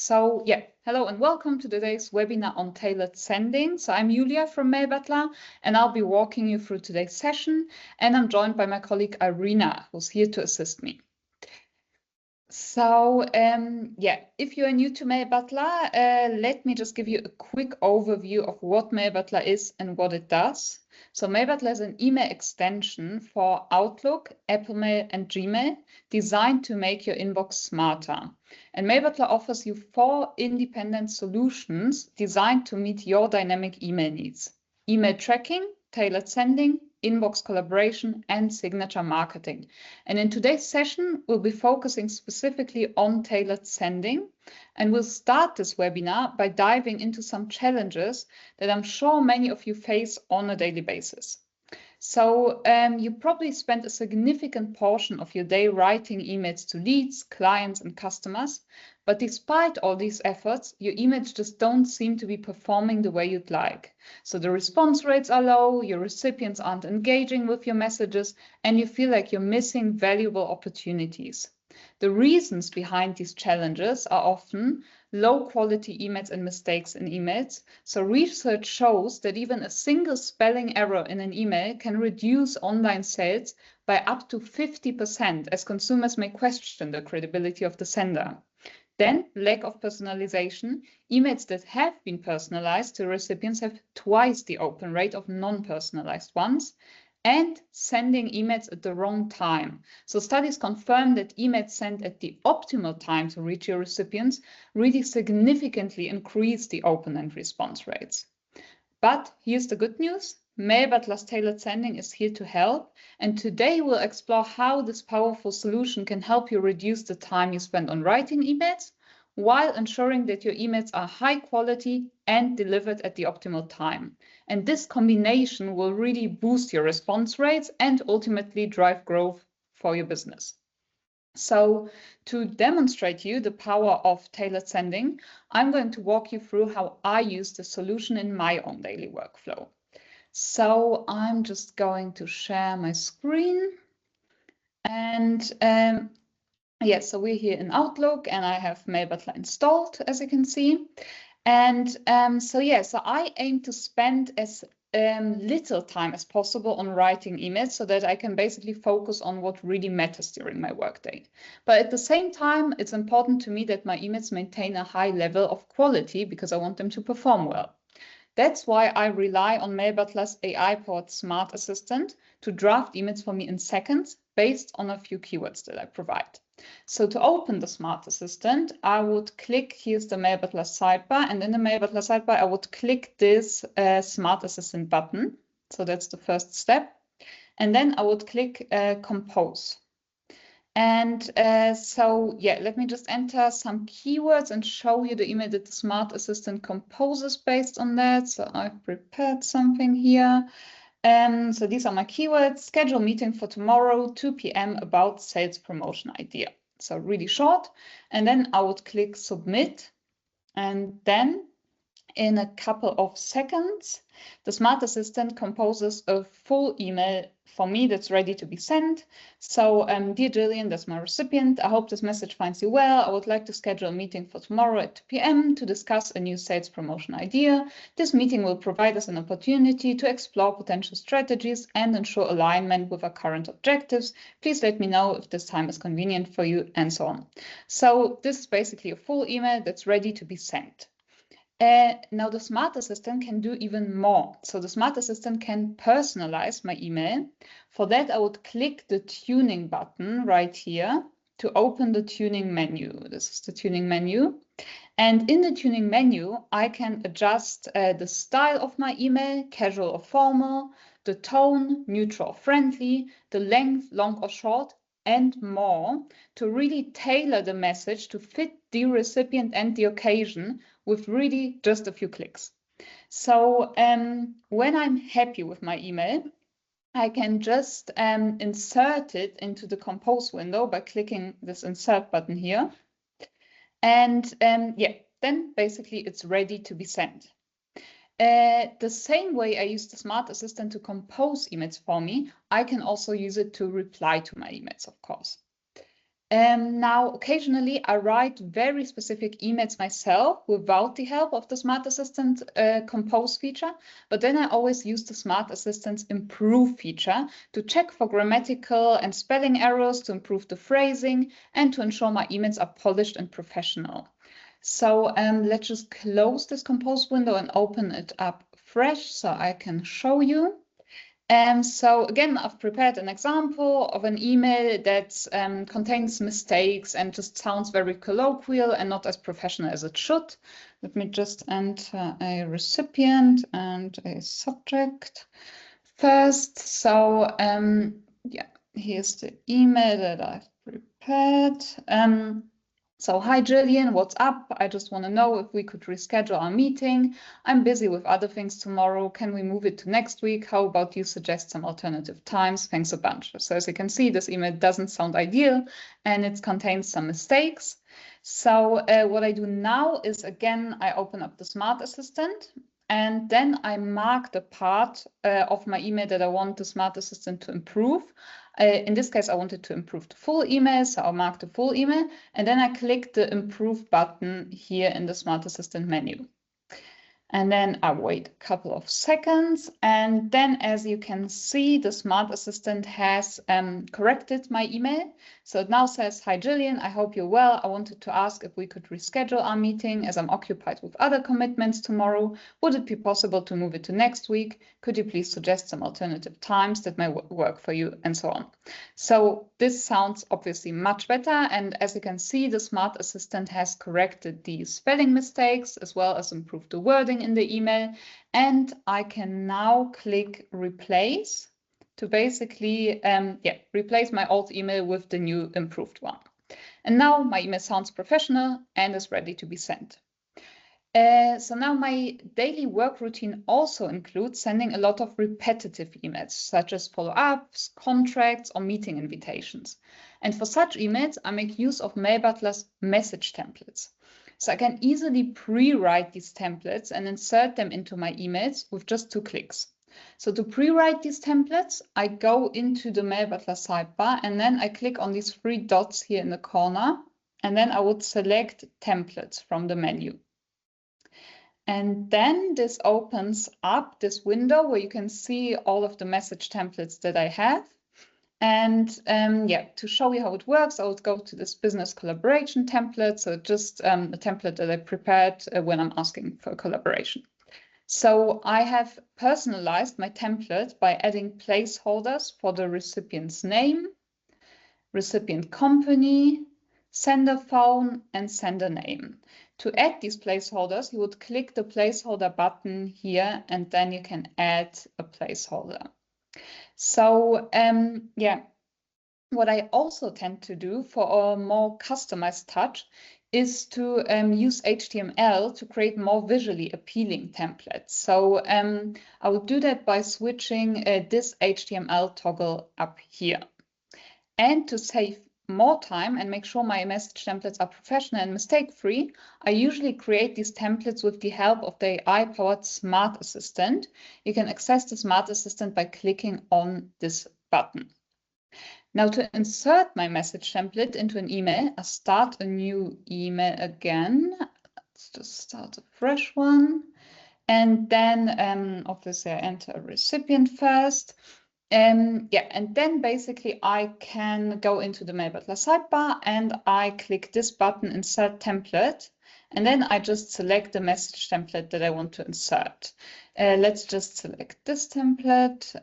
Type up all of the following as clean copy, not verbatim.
So yeah, hello and welcome to today's webinar on tailored sending. So I'm Julia from Mailbutler and I'll be walking you through today's session, and I'm joined by my colleague Irina, who's here to assist me. So yeah, if you are new to Mailbutler, let me just give you a quick overview of what Mailbutler is and what it does. So Mailbutler is an email extension for Outlook, Apple Mail, and Gmail designed to make your inbox smarter. And Mailbutler offers you 4 independent solutions designed to meet your dynamic email needs: email tracking, tailored sending, inbox collaboration, and signature marketing. And in today's session, we'll be focusing specifically on tailored sending. And we'll start this webinar by diving into some challenges that I'm sure many of you face on a daily basis. So you probably spend a significant portion of your day writing emails to leads, clients, and customers. But despite all these efforts, your emails just don't seem to be performing the way you'd like. So the response rates are low, your recipients aren't engaging with your messages, and you feel like you're missing valuable opportunities. The reasons behind these challenges are often low quality emails and mistakes in emails. So research shows that even a single spelling error in an email can reduce online sales by up to 50%, as consumers may question the credibility of the sender. Then, lack of personalization. Emails that have been personalized to recipients have twice the open rate of non-personalized ones. And sending emails at the wrong time. So studies confirm that emails sent at the optimal time to reach your recipients really significantly increase the open and response rates. But here's the good news. Mailbutler's tailored sending is here to help. And today we'll explore how this powerful solution can help you reduce the time you spend on writing emails while ensuring that your emails are high quality and delivered at the optimal time. And this combination will really boost your response rates and ultimately drive growth for your business. So to demonstrate you the power of tailored sending, I'm going to walk you through how I use the solution in my own daily workflow. So I'm just going to share my screen. And so we're here in Outlook and I have Mailbutler installed, as you can see. And so I aim to spend as little time as possible on writing emails so that I can basically focus on what really matters during my workday. But at the same time, it's important to me that my emails maintain a high level of quality because I want them to perform well. That's why I rely on Mailbutler's AI-powered smart assistant to draft emails for me in seconds based on a few keywords that I provide. So to open the smart assistant, I would click, here's the Mailbutler sidebar, and in the Mailbutler sidebar, I would click this smart assistant button. So that's the first step. And then I would click compose. And let me just enter some keywords and show you the email that the smart assistant composes based on that. So I've prepared something here. So these are my keywords: schedule meeting for tomorrow, 2 p.m. about sales promotion idea. So really short. And then I would click submit. And then in a couple of seconds, the smart assistant composes a full email for me that's ready to be sent. So, dear Jillian, that's my recipient. I hope this message finds you well. I would like to schedule a meeting for tomorrow at 2 p.m. to discuss a new sales promotion idea. This meeting will provide us an opportunity to explore potential strategies and ensure alignment with our current objectives. Please let me know if this time is convenient for you, and so on. So this is basically a full email that's ready to be sent. Now the smart assistant can do even more. So the smart assistant can personalize my email. For that, I would click the tuning button right here to open the tuning menu. This is the tuning menu. And in the tuning menu, I can adjust the style of my email, casual or formal, the tone, neutral or friendly, the length, long or short, and more, to really tailor the message to fit the recipient and the occasion with really just a few clicks. So when I'm happy with my email, I can just insert it into the compose window by clicking this insert button here. And then basically it's ready to be sent. The same way I use the smart assistant to compose emails for me, I can also use it to reply to my emails, of course. Now, occasionally I write very specific emails myself without the help of the Smart Assistant Compose feature, but then I always use the Smart Assistant's Improve feature to check for grammatical and spelling errors, to improve the phrasing, and to ensure my emails are polished and professional. So let's just close this Compose window and open it up fresh so I can show you. So again, I've prepared an example of an email that contains mistakes and just sounds very colloquial and not as professional as it should. Let me just enter a recipient and a subject first. So yeah, here's the email that I've prepared. So, hi Jillian, what's up? I just want to know if we could reschedule our meeting. I'm busy with other things tomorrow. Can we move it to next week? How about you suggest some alternative times? Thanks a bunch. So as you can see, this email doesn't sound ideal and it contains some mistakes. So what I do now is, again, I open up the Smart Assistant and then I mark the part of my email that I want the Smart Assistant to improve. In this case, I wanted to improve the full email, so I'll mark the full email, and then I click the Improve button here in the Smart Assistant menu. And then I wait a couple of seconds, and then as you can see, the Smart Assistant has corrected my email. So it now says, hi Jillian, I hope you're well. I wanted to ask if we could reschedule our meeting as I'm occupied with other commitments tomorrow. Would it be possible to move it to next week? Could you please suggest some alternative times that might work for you, and so on. So this sounds obviously much better. And as you can see, the Smart Assistant has corrected the spelling mistakes as well as improved the wording in the email, and I can now click replace to basically replace my old email with the new improved one. And now my email sounds professional and is ready to be sent. So now my daily work routine also includes sending a lot of repetitive emails, such as follow-ups, contracts, or meeting invitations. And for such emails, I make use of Mailbutler's message templates. So I can easily pre-write these templates and insert them into my emails with just 2 clicks. So to pre-write these templates, I go into the Mailbutler sidebar and then I click on these 3 dots here in the corner, and then I would select templates from the menu. And then this opens up this window where you can see all of the message templates that I have. And to show you how it works, I would go to this business collaboration template. So just a template that I prepared when I'm asking for collaboration. So I have personalized my template by adding placeholders for the recipient's name, recipient company, sender phone, and sender name. To add these placeholders, you would click the placeholder button here, and then you can add a placeholder. So what I also tend to do for a more customized touch is to use HTML to create more visually appealing templates. So I would do that by switching this HTML toggle up here. And to save more time and make sure my message templates are professional and mistake-free, I usually create these templates with the help of the AI-powered Smart Assistant. You can access the Smart Assistant by clicking on this button. Now to insert my message template into an email, I start a new email again. Let's just start a fresh one. And then obviously I enter a recipient first. And then basically I can go into the Mailbutler sidebar and I click this button, Insert Template, and then I just select the message template that I want to insert. Let's just select this template.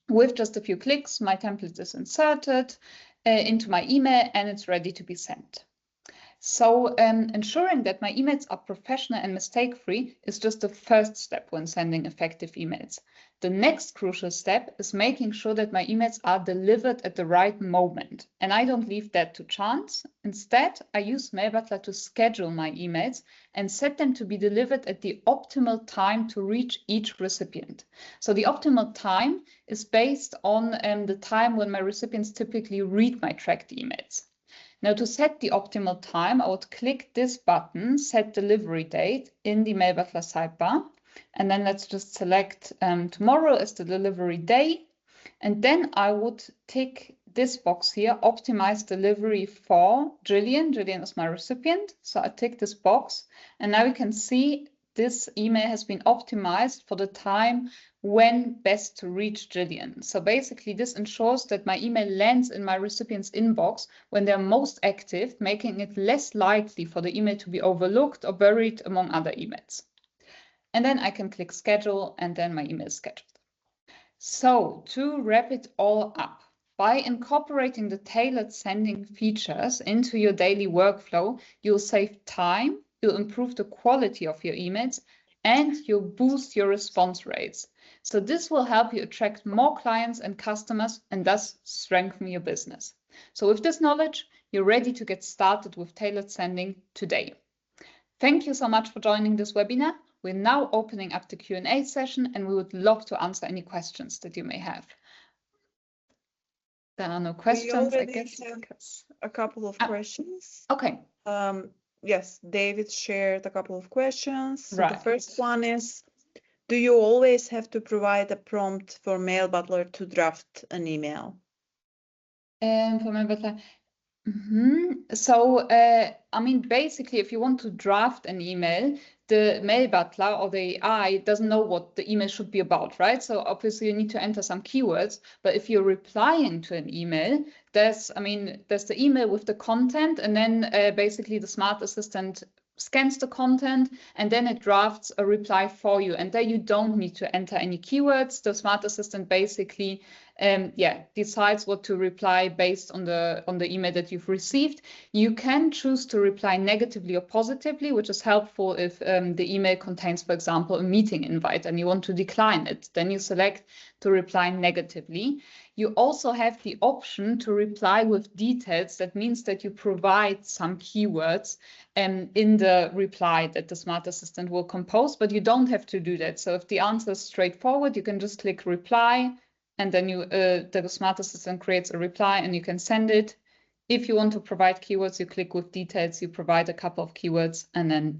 With just a few clicks, my template is inserted into my email and it's ready to be sent. So ensuring that my emails are professional and mistake-free is just the first step when sending effective emails. The next crucial step is making sure that my emails are delivered at the right moment. And I don't leave that to chance. Instead, I use Mailbutler to schedule my emails and set them to be delivered at the optimal time to reach each recipient. So the optimal time is based on the time when my recipients typically read my tracked emails. Now to set the optimal time, I would click this button, Set Delivery Date, in the Mailbutler sidebar. And then let's just select tomorrow as the delivery day. And then I would tick this box here, optimize delivery for Jillian. Jillian is my recipient. So I tick this box, and now we can see this email has been optimized for the time when best to reach Jillian. So basically this ensures that my email lands in my recipient's inbox when they're most active, making it less likely for the email to be overlooked or buried among other emails. And then I can click schedule, and then my email is scheduled. So to wrap it all up, by incorporating the tailored sending features into your daily workflow, you'll save time, you'll improve the quality of your emails, and you'll boost your response rates. So this will help you attract more clients and customers and thus strengthen your business. So with this knowledge, you're ready to get started with tailored sending today. Thank you so much for joining this webinar. We're now opening up the Q&A session, and we would love to answer any questions that you may have. There are no questions, I guess. Have a couple of questions. Okay. Yes, David shared a couple of questions. So right. The first one is, do you always have to provide a prompt for Mailbutler to draft an email? For Mailbutler. So, I mean, basically, if you want to draft an email, the Mailbutler or the AI doesn't know what the email should be about, right? So obviously you need to enter some keywords, but if you're replying to an email, there's the email with the content, and then basically the smart assistant scans the content, and then it drafts a reply for you. And there you don't need to enter any keywords. The smart assistant basically decides what to reply based on the email that you've received. You can choose to reply negatively or positively, which is helpful if the email contains, for example, a meeting invite and you want to decline it. Then you select to reply negatively. You also have the option to reply with details. That means that you provide some keywords in the reply that the smart assistant will compose, but you don't have to do that. So if the answer is straightforward, you can just click reply, and then the smart assistant creates a reply and you can send it. If you want to provide keywords, you click with details, you provide a couple of keywords, and then,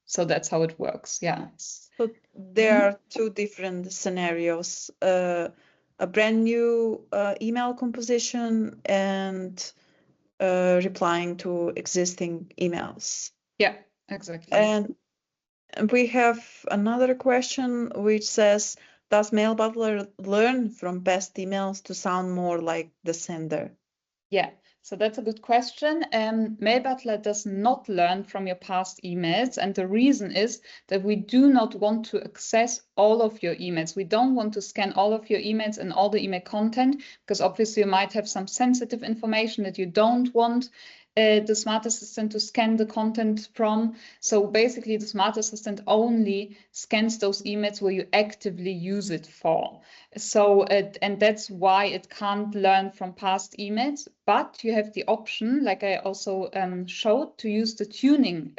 so that's how it works, So there are two different scenarios, a brand new email composition and replying to existing emails. Yeah, exactly. And we have another question which says, does Mailbutler learn from past emails to sound more like the sender? Yeah, so that's a good question. Mailbutler does not learn from your past emails, and the reason is that we do not want to access all of your emails. We don't want to scan all of your emails and all the email content, because obviously you might have some sensitive information that you don't want the smart assistant to scan the content from. So basically the smart assistant only scans those emails where you actively use it for. So, and that's why it can't learn from past emails, but you have the option, like I also showed, to use the tuning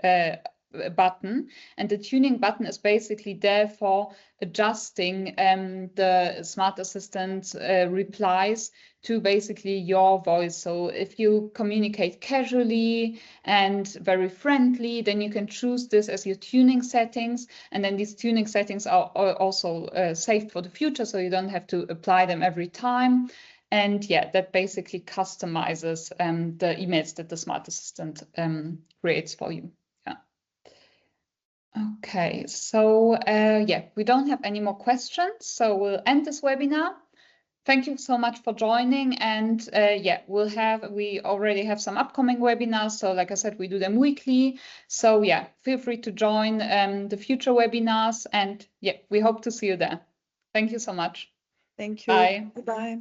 button, and the tuning button is basically there for adjusting the smart assistant replies to basically your voice. So if you communicate casually and very friendly, then you can choose this as your tuning settings, and then these tuning settings are also saved for the future, so you don't have to apply them every time. And that basically customizes the emails that the smart assistant creates for you. Okay, so we don't have any more questions, so we'll end this webinar. Thank you so much for joining, and we already have some upcoming webinars. So like I said, we do them weekly. So feel free to join the future webinars, and we hope to see you there. Thank you so much. Thank you. Bye. Bye.